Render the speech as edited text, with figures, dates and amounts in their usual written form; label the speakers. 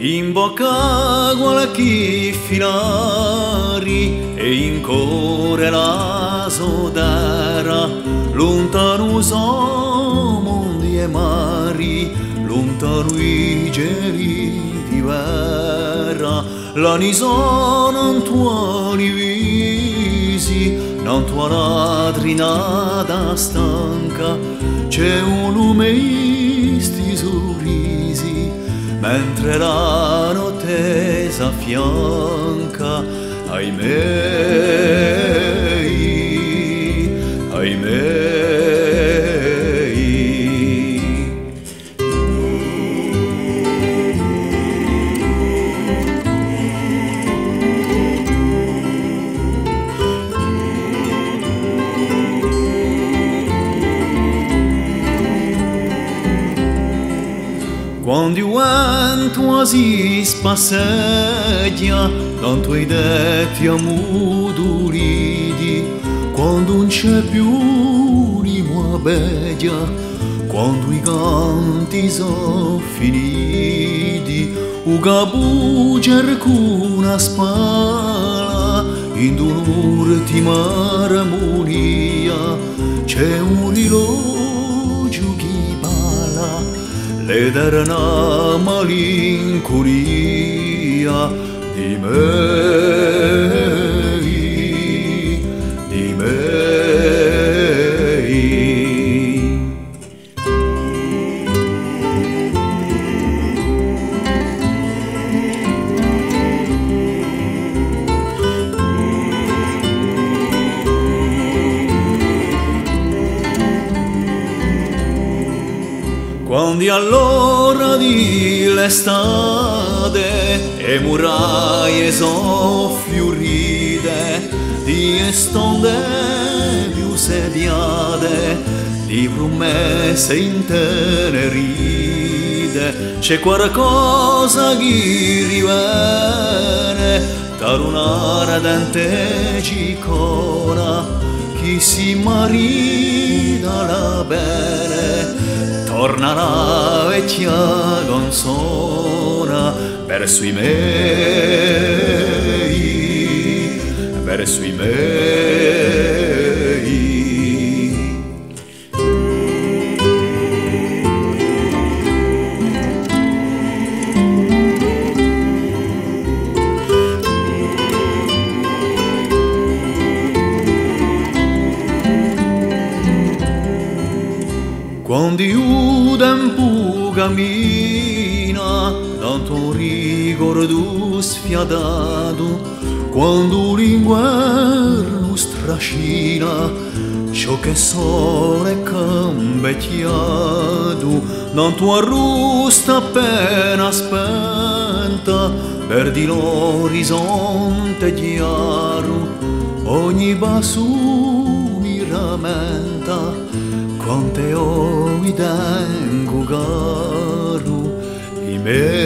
Speaker 1: In bocca qualche filari e in cuore la sodera, lontano so mondi e mari, lontano i geli di vera, l'anni sono tuoi visi, non tua ladrinata stanca, c'è un lume in sti sorrisi, mentre la notte s'affianca ai miei, ai miei. Quando il vento si spasseggia, non tuoi detti amuduridi, quando non c'è più l'ima bella, quando i canti sono finiti, un capo cerca una spalla, in un'ultima armonia, c'è un rilogio che balla, l'eterna malinconia di me, di me. Quando all'ora di l'estate e muraie sono fiorite, di estonde più sediate, di promesse intenerite, c'è qualcosa che riviene da un'ardente ciccona, chi si marita la bene, torna la vecchia canzone verso i miei, verso i miei. Quando il tempo cammina, tanto ricordo sfiatato, quando l'inverno strascina, ciò che sole cambecchiato, tanto arrusta appena spenta, perdi l'orizzonte chiaro, ogni basso mi rammenta, quante oi tengo caro i miei.